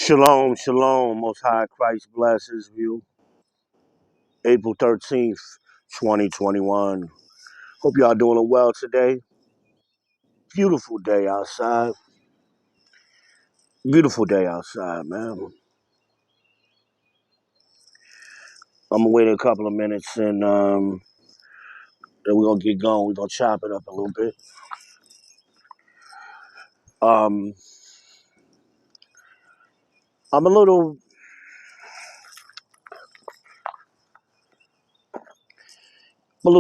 Shalom, shalom. Most High Christ blesses you. April 13th, 2021. Hope y'all doing well today. Beautiful day outside. Beautiful day outside, man. I'm gonna wait a couple of minutes and then we're gonna get going. We're gonna chop it up a little bit. Um I'm a little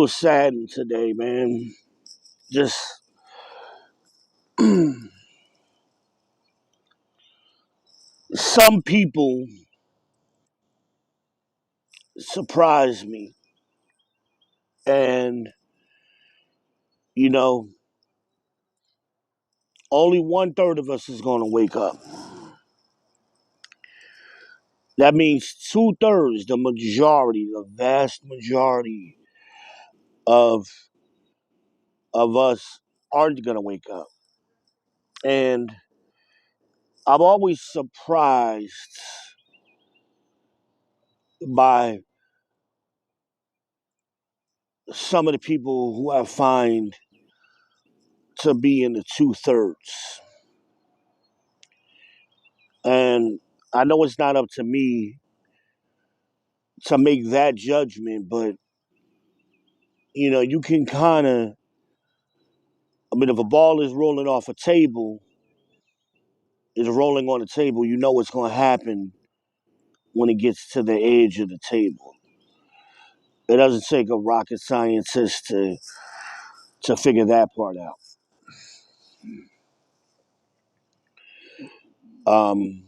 saddened today, man. Just some people surprise me. And, you know, only 1/3 of us is gonna wake up. That means 2/3, the majority, the vast majority of us aren't gonna wake up. And I'm always surprised by some of the people who I find to be in the 2/3. And I know it's not up to me to make that judgment, but you can kind of, if a ball is rolling off a table, is rolling on the table, you know what's going to happen when it gets to the edge of the table. It doesn't take a rocket scientist to figure that part out. Um,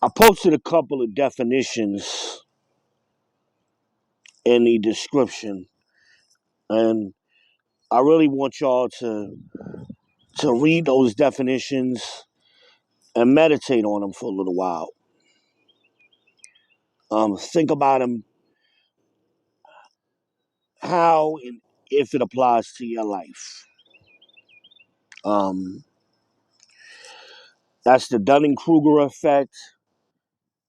I posted a couple of definitions in the description, and I really want y'all to read those definitions and meditate on them for a little while. Think about them, how and if it applies to your life. Um, that's the Dunning-Kruger effect,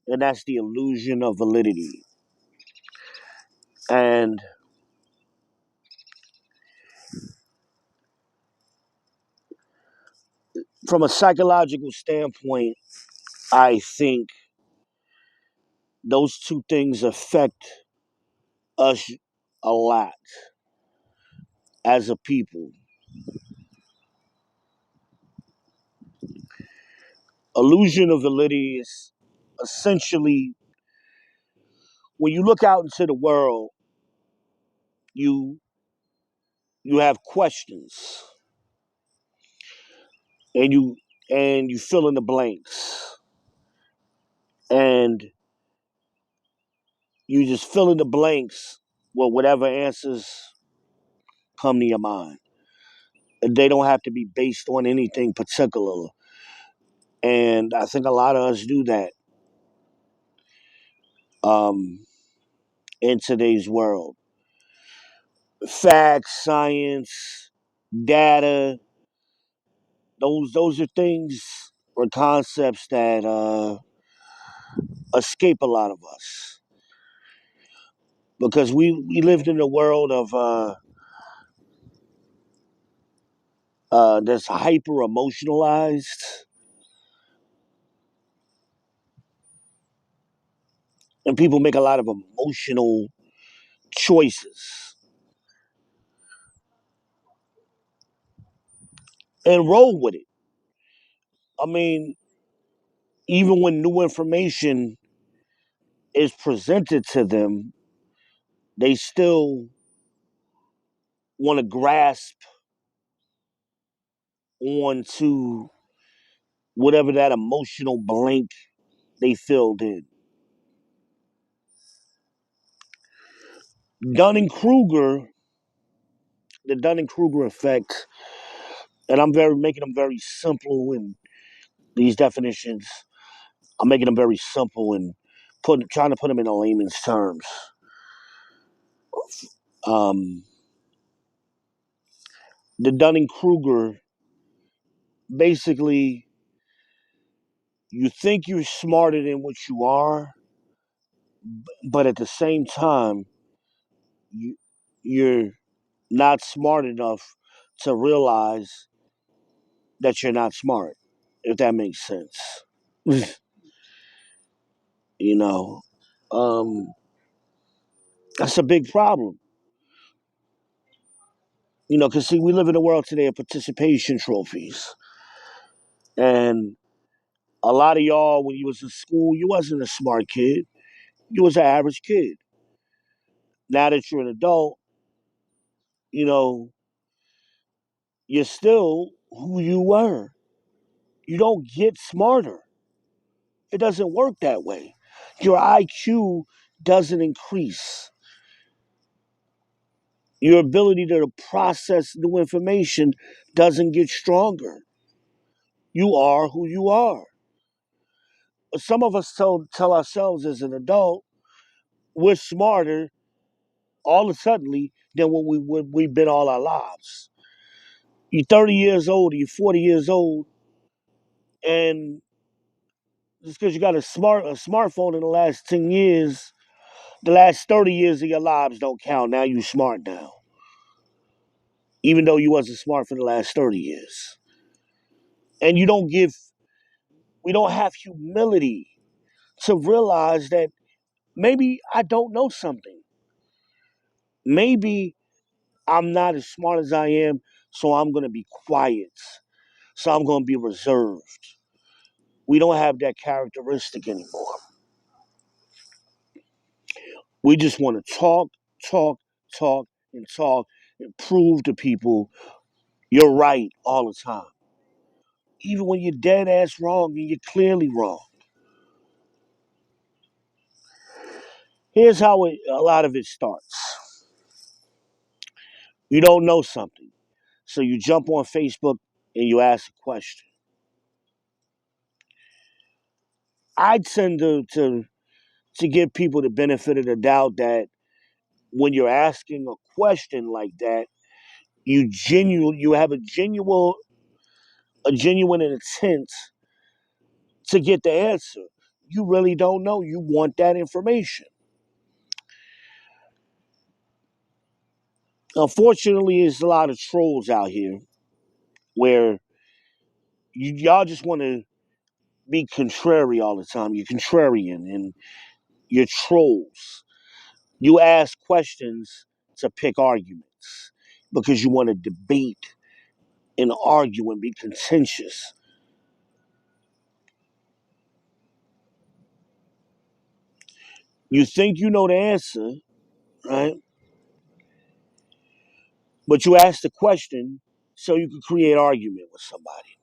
and that's the illusion of validity. And from a psychological standpoint, I think those two things affect us a lot as a people. Illusion of validity is essentially when you look out into the world, you you have questions and you fill in the blanks and you just fill in the blanks with whatever answers come to your mind. And they don't have to be based on anything particular. And I think a lot of us do that um, in today's world. Facts, science, data, those are things or concepts that escape a lot of us because we lived in a world of that's hyper emotionalized, and people make a lot of emotional choices and roll with it. I mean, even when new information is presented to them, they still want to grasp onto whatever that emotional blank they filled in. Dunning Kruger, the Dunning Kruger effect, and I'm very making them very simple in these definitions. I'm making them very simple and trying to put them in a layman's terms. Um, the Dunning Kruger basically You think you're smarter than what you are, but at the same time, you you're not smart enough to realize that you're not smart, if that makes sense. you know, um, that's a big problem. Because see, we live in a world today of participation trophies, and a lot of y'all, when you was in school, you wasn't a smart kid. You was an average kid. Now that you're an adult, you know, you're still who you were. You don't get smarter. It doesn't work that way. Your IQ doesn't increase. Your ability to process new information doesn't get stronger. You are who you are. Some of us tell ourselves as an adult we're smarter all of a sudden than we've been all our lives. You're 30 years old, you're 40 years old, and just because you got a smartphone in the last 10 years, the last 30 years of your lives don't count. Now you smart now. Even though you wasn't smart for the last 30 years. And we don't have humility to realize that maybe I don't know something. Maybe I'm not as smart as I am, so I'm going to be quiet. So I'm going to be reserved. We don't have that characteristic anymore. We just want to talk, talk, and talk and prove to people you're right all the time. Even when you're dead ass wrong and you're clearly wrong. Here's how a lot of it starts. You don't know something. So you jump on Facebook and you ask a question. I tend to give people the benefit of the doubt that when you're asking a question like that, you have a genuine intent to get the answer. You really don't know. You want that information. Unfortunately, there's a lot of trolls out here where y'all just want to be contrary all the time. You're contrarian and you're trolls. You ask questions to pick arguments because you want to debate and argue and be contentious. You think you know the answer, right? But you ask the question so you can create argument with somebody.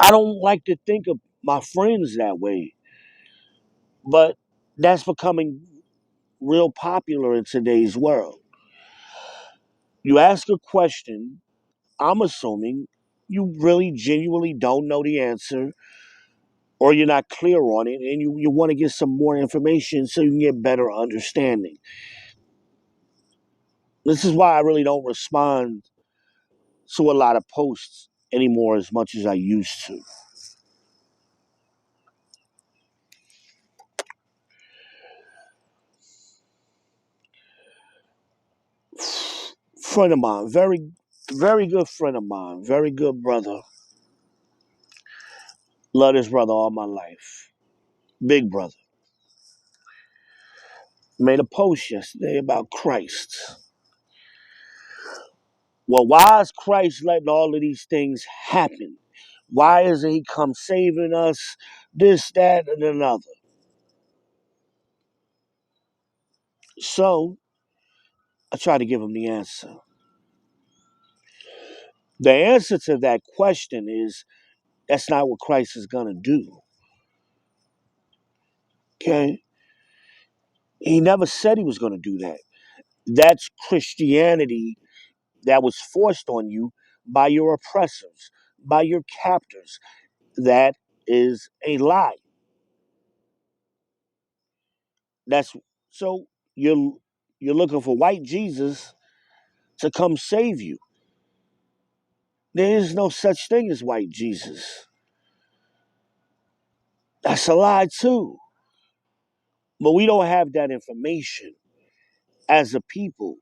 I don't like to think of my friends that way, but that's becoming real popular in today's world. You ask a question, I'm assuming you really genuinely don't know the answer or you're not clear on it and you want to get some more information so you can get better understanding. This is why I really don't respond to a lot of posts anymore as much as I used to. Friend of mine, very good friend of mine, very good brother. Love this brother all my life. Big brother. Made a post yesterday about Christ. Well, why is Christ letting all of these things happen? Why isn't he come saving us? This, that, and another. So I try to give him the answer. The answer to that question is that's not what Christ is going to do. Okay? He never said he was going to do that. That's Christianity that was forced on you by your oppressors, by your captors. That is a lie. That's so you're looking for white Jesus to come save you. There is no such thing as white Jesus. That's a lie too. But we don't have that information as a people.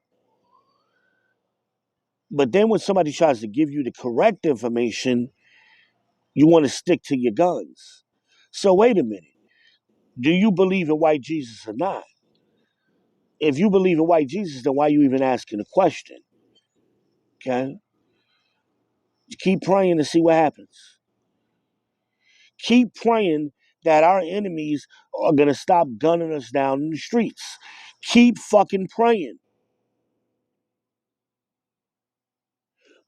But then when somebody tries to give you the correct information, you want to stick to your guns. So wait a minute. Do you believe in white Jesus or not? If you believe in white Jesus, then why are you even asking a question? Okay? Keep praying to see what happens. Keep praying that our enemies are going to stop gunning us down in the streets. Keep fucking praying.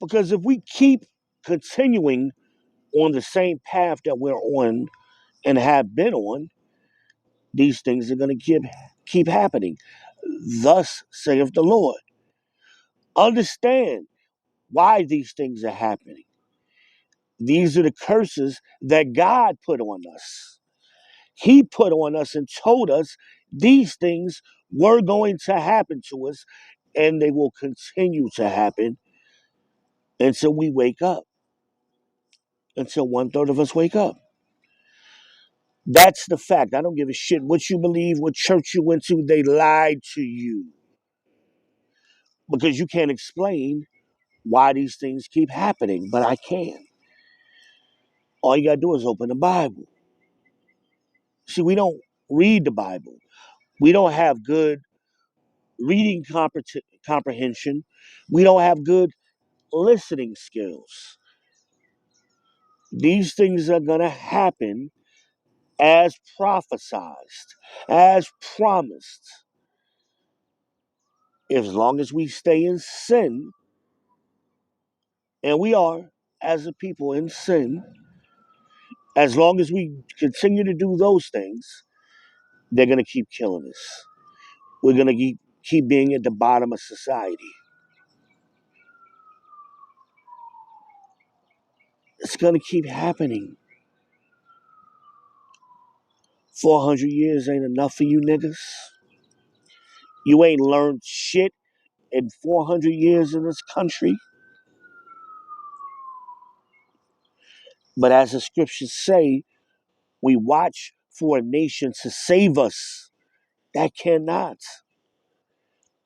Because if we keep continuing on the same path that we're on and have been on, these things are going to keep happening. Thus saith the Lord. Understand why these things are happening. These are the curses that God put on us. He put on us and told us these things were going to happen to us, and they will continue to happen until we wake up, until 1/3 of us wake up. That's the fact. I don't give a shit what you believe, what church you went to. They lied to you because you can't explain why these things keep happening, but I can. All you got to do is open the Bible. See, we don't read the Bible. We don't have good reading comprehension. We don't have good listening skills. These things are going to happen as prophesied, as promised. As long as we stay in sin, and we are, as a people, in sin, as long as we continue to do those things, they're going to keep killing us. We're going to keep being at the bottom of society. It's going to keep happening. 400 years ain't enough for you niggas. You ain't learned shit in 400 years in this country. But as the scriptures say, we watch for a nation to save us. That cannot.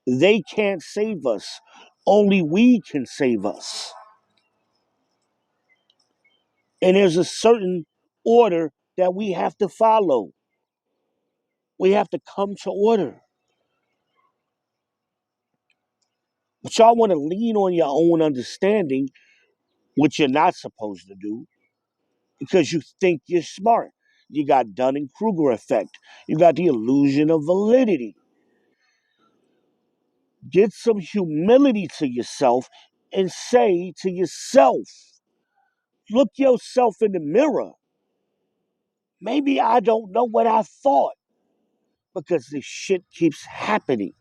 They can't save us. Only we can save us. And there's a certain order that we have to follow. We have to come to order. But y'all want to lean on your own understanding, which you're not supposed to do, because you think you're smart. You got Dunning-Kruger effect. You got the illusion of validity. Get some humility to yourself and say to yourself, look yourself in the mirror. Maybe I don't know what I thought because this shit keeps happening.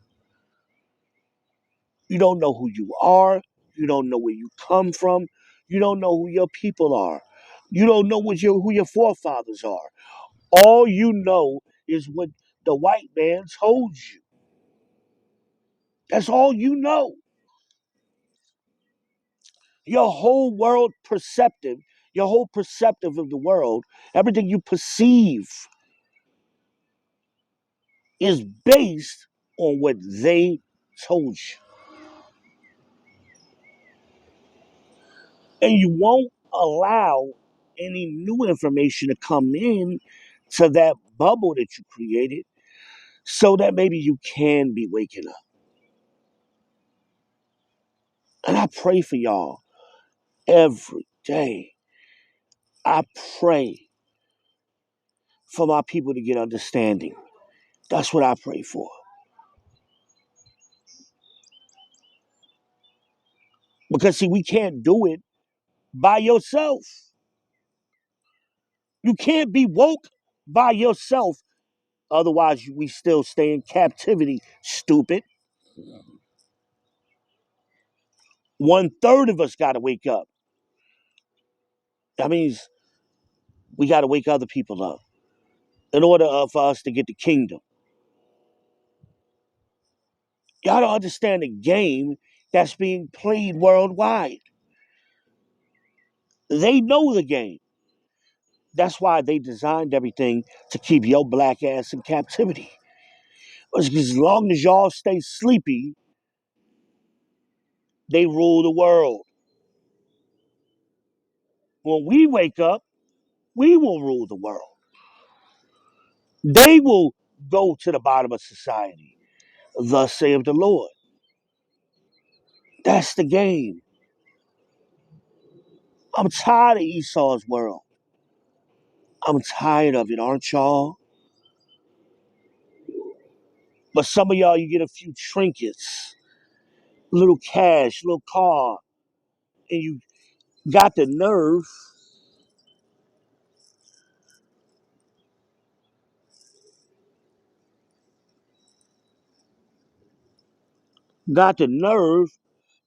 You don't know who you are. You don't know where you come from. You don't know who your people are. You don't know who your forefathers are. All you know is what the white man told you. That's all you know. Your whole world perceptive, your whole perceptive of the world, everything you perceive is based on what they told you. And you won't allow any new information to come in to that bubble that you created so that maybe you can be waking up. And I pray for y'all every day. I pray for my people to get understanding. That's what I pray for. Because, see, we can't do it by yourself. You can't be woke by yourself. Otherwise, we still stay in captivity, stupid. 1/3 of us got to wake up. That means we got to wake other people up in order for us to get the kingdom. Y'all don't understand the game that's being played worldwide. They know the game. That's why they designed everything to keep your black ass in captivity. Because as long as y'all stay sleepy, they rule the world. When we wake up, we will rule the world. They will go to the bottom of society. Thus saith the Lord. That's the game. I'm tired of Esau's world. I'm tired of it, aren't y'all? But some of y'all, you get a few trinkets, little cash, little car, and you got the nerve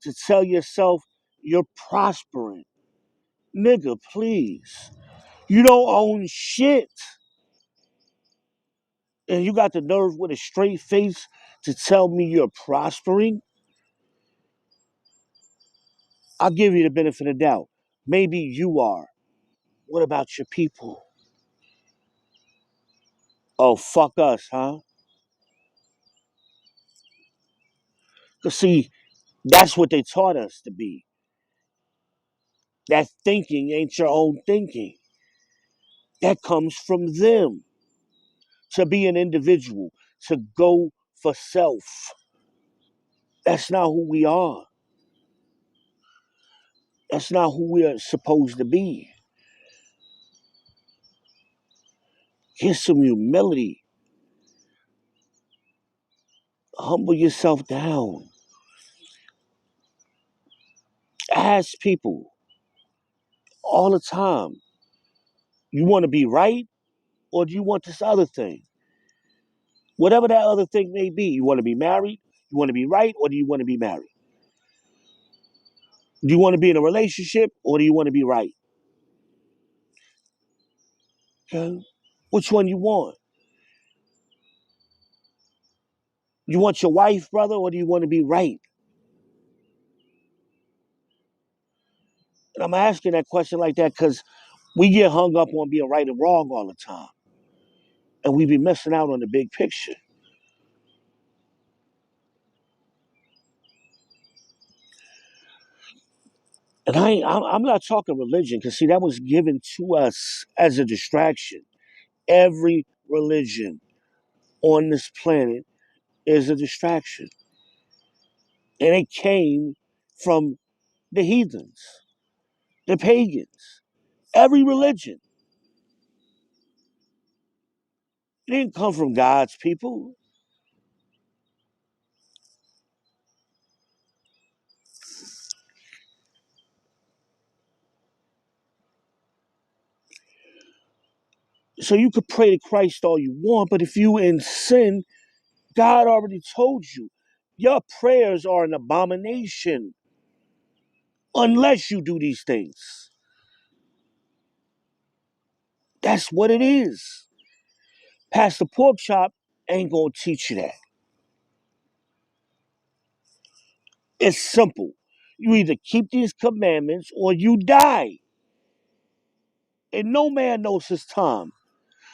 to tell yourself you're prospering. Nigga, please. You don't own shit. And you got the nerve with a straight face to tell me you're prospering? I'll give you the benefit of the doubt. Maybe you are. What about your people? Oh, fuck us, huh? Because, see, that's what they taught us to be. That thinking ain't your own thinking. That comes from them. To be an individual, to go for self. That's not who we are. That's not who we are supposed to be. Get some humility. Humble yourself down. Ask people all the time, you want to be right or do you want this other thing? Whatever that other thing may be, you want to be married, you want to be right, or do you want to be married? Do you want to be in a relationship or do you want to be right? Okay? Which one you want? You want your wife, brother, or do you want to be right? And I'm asking that question like that because we get hung up on being right and wrong all the time. And we be missing out on the big picture. And I'm not talking religion because, see, that was given to us as a distraction. Every religion on this planet is a distraction. And it came from the heathens, the pagans. Every religion. It didn't come from God's people. So you could pray to Christ all you want, but if you in sin, God already told you your prayers are an abomination unless you do these things. That's what it is. Pastor Porkchop ain't gonna teach you that. It's simple. You either keep these commandments or you die. And no man knows his time.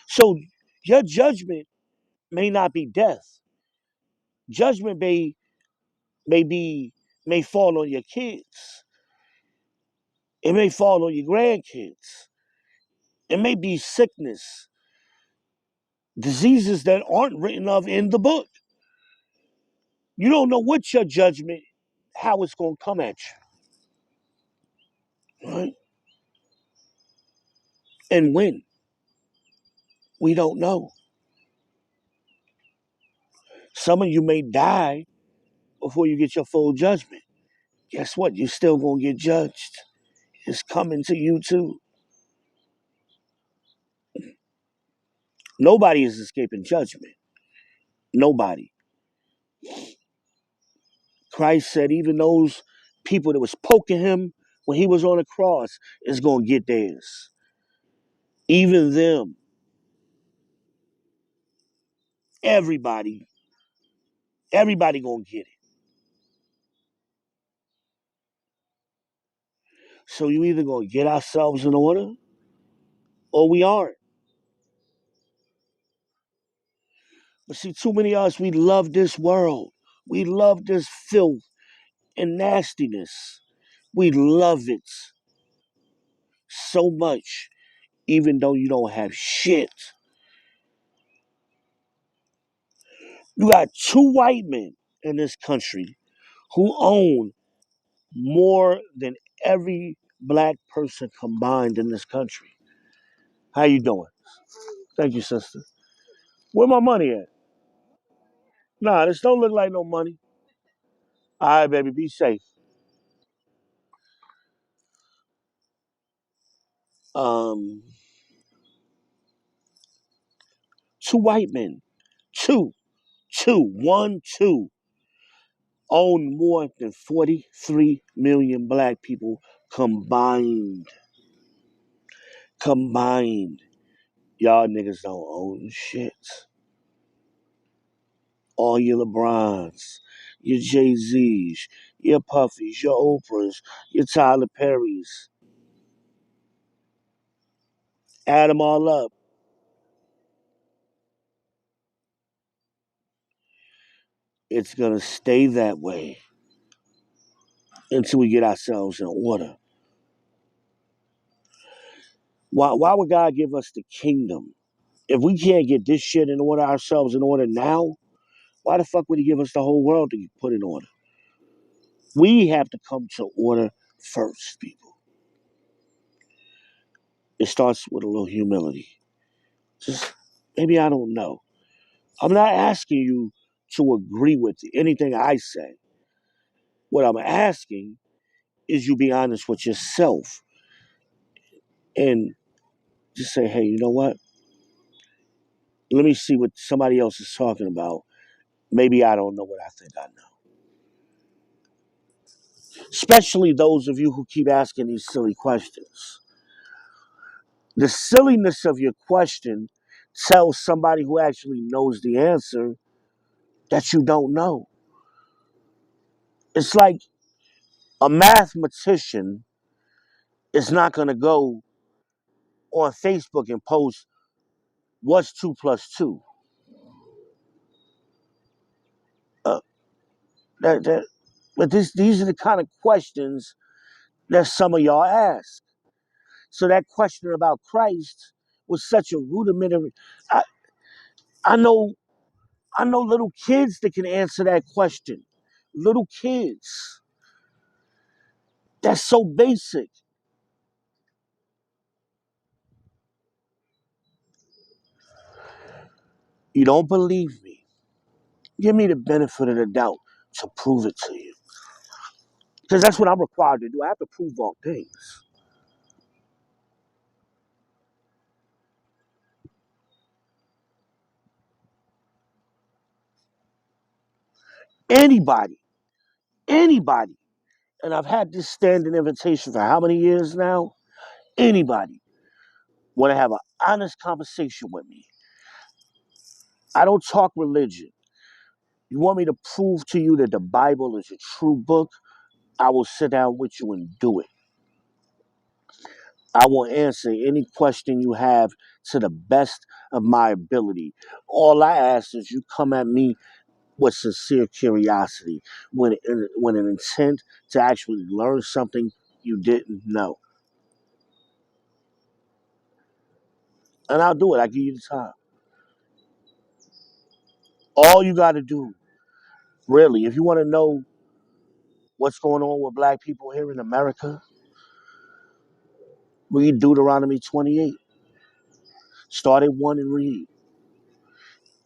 So your judgment may not be death. Judgment may be may fall on your kids. It may fall on your grandkids. It may be sickness, diseases that aren't written of in the book. You don't know what your judgment, how it's gonna come at you. Right? And when. We don't know. Some of you may die before you get your full judgment. Guess what? You're still gonna get judged. It's coming to you too. Nobody is escaping judgment. Nobody. Christ said even those people that was poking him when he was on the cross is gonna get theirs. Even them. Everybody. Everybody gonna get it. So you either gonna get ourselves in order or we aren't. But see, too many of us, we love this world. We love this filth and nastiness. We love it so much, even though you don't have shit. You got two white men in this country who own more than every black person combined in this country. How you doing? Thank you, sister. Where my money at? Nah, this don't look like no money. All right, baby, be safe. Um, two white men, two, two, own more than 43 million black people combined. Combined. Y'all niggas don't own shit. All your LeBrons, your Jay-Z's, your Puffies, your Oprahs, your Tyler Perrys. Add them all up. It's going to stay that way until we get ourselves in order. Why would God give us the kingdom? If we can't get this shit in order, ourselves in order now, why the fuck would he give us the whole world to put in order? We have to come to order first, people. It starts with a little humility. Just maybe I don't know. I'm not asking you to agree with anything I say. What I'm asking is you be honest with yourself and just say, hey, you know what? Let me see what somebody else is talking about. Maybe I don't know what I think I know. Especially those of you who keep asking these silly questions. The silliness of your question tells somebody who actually knows the answer that you don't know. It's like a mathematician is not going to go on Facebook and post what's 2 plus 2. Uh, that, that, but these are the kind of questions that some of y'all ask. So that question about Christ was such a rudimentary. I, I know I know little kids that can answer that question. Little kids. That's so basic. You don't believe me? Give me the benefit of the doubt to prove it to you. Because that's what I'm required to do. I have to prove all things. Anybody, anybody, and I've had this standing invitation for how many years now? Anybody want to have an honest conversation with me? I don't talk religion. You want me to prove to you that the Bible is a true book? I will sit down with you and do it. I will answer any question you have to the best of my ability. All I ask is you come at me with sincere curiosity, when an intent to actually learn something you didn't know. And I'll do it. I give you the time. All you got to do, really, if you want to know what's going on with black people here in America, read Deuteronomy 28. Start at 1 and read.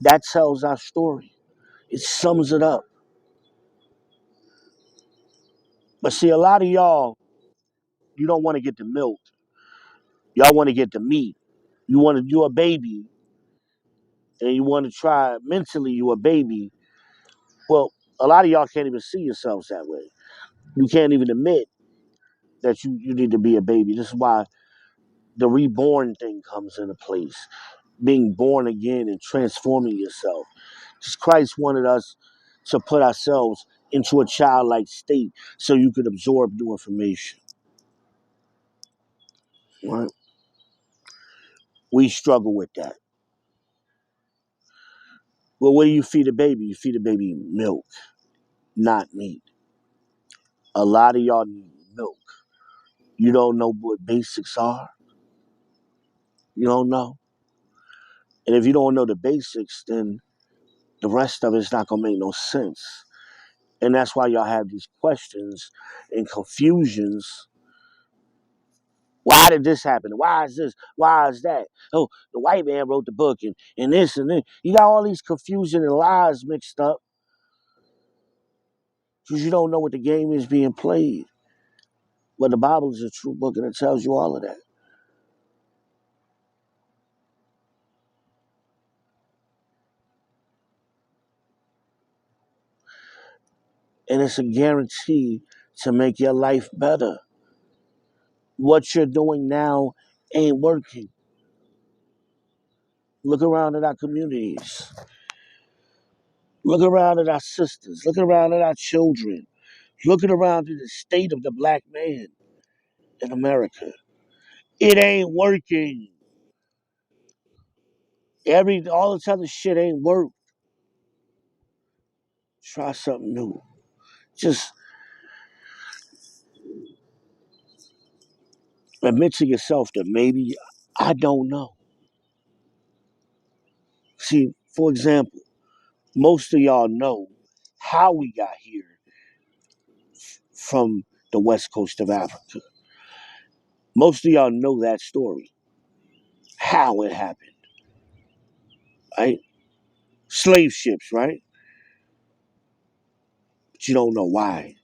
That tells our story. It sums it up. But see, a lot of y'all, you don't want to get the milk. Y'all want to get the meat. You a baby, and you want to try mentally. You a baby. Well, a lot of y'all can't even see yourselves that way. You can't even admit that you need to be a baby. This is why the reborn thing comes into place. Being born again and transforming yourself. Because Christ wanted us to put ourselves into a childlike state so you could absorb new information. Right? We struggle with that. Well, what do you feed a baby? You feed a baby milk, not meat. A lot of y'all need milk. You don't know what basics are. You don't know. And if you don't know the basics, then the rest of it's not going to make no sense. And that's why y'all have these questions and confusions. Why did this happen? Why is this? Why is that? Oh, the white man wrote the book and this and this. You got all these confusion and lies mixed up because you don't know what the game is being played. But the Bible is a true book and it tells you all of that. And it's a guarantee to make your life better. What you're doing now ain't working. Look around at our communities. Look around at our sisters. Look around at our children. Looking around at the state of the black man in America. It ain't working. All this other shit ain't work. Try something new. Just admit to yourself that maybe I don't know. See, for example, most of y'all know how we got here from the west coast of Africa. Most of y'all know that story. How it happened. Right? Slave ships, right? But you don't know why.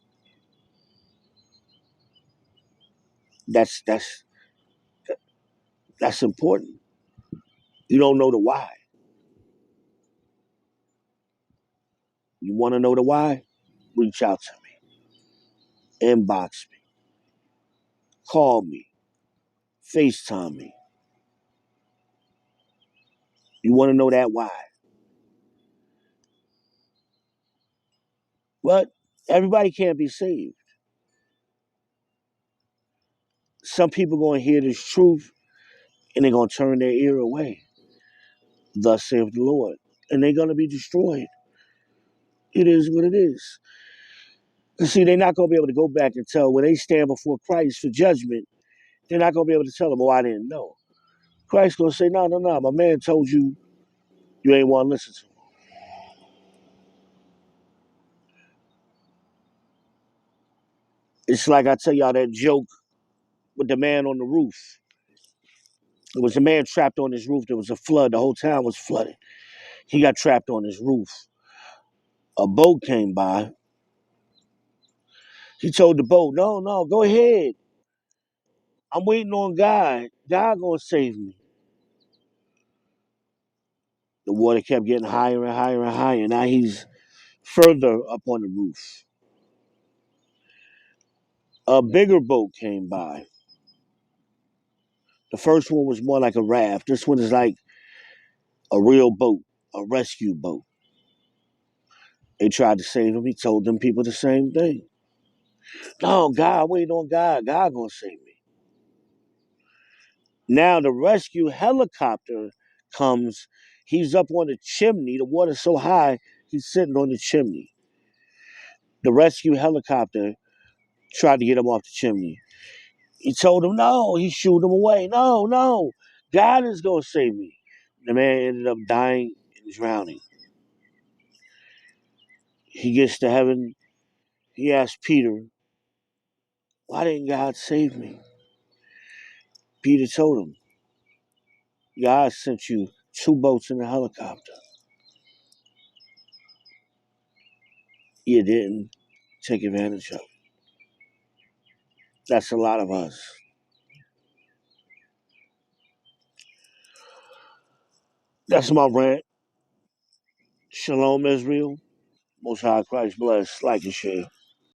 That's that's that's important. You don't know the why. You want to know the why? Reach out to me. Inbox me. Call me. FaceTime me. You want to know that why? But everybody can't be saved. Some people going to hear this truth and they're going to turn their ear away. Thus saith the Lord. And they're going to be destroyed. It is what it is. You see, they're not going to be able to go back and tell when they stand before Christ for judgment. They're not going to be able to tell them, oh, I didn't know. Christ's going to say, no, my man told you you ain't want to listen to him. It's like I tell y'all that joke with the man on the roof. There was a man trapped on his roof. There was a flood. The whole town was flooded. He got trapped on his roof. A boat came by. He told the boat, no, go ahead. I'm waiting on God. God gonna save me. The water kept getting higher and higher and higher. Now he's further up on the roof. A bigger boat came by. The first one was more like a raft. This one is like a real boat, a rescue boat. They tried to save him. He told them people the same thing. No, God, wait on God. God gonna save me. Now the rescue helicopter comes. He's up on the chimney. The water's so high, he's sitting on the chimney. The rescue helicopter tried to get him off the chimney. He told him no. He shooed him away. No. God is gonna save me. The man ended up dying and drowning. He gets to heaven. He asked Peter, why didn't God save me? Peter told him, God sent you two boats in a helicopter. You didn't take advantage of it. That's a lot of us. That's my rant. Shalom, Israel. Most High Christ bless. Like and share.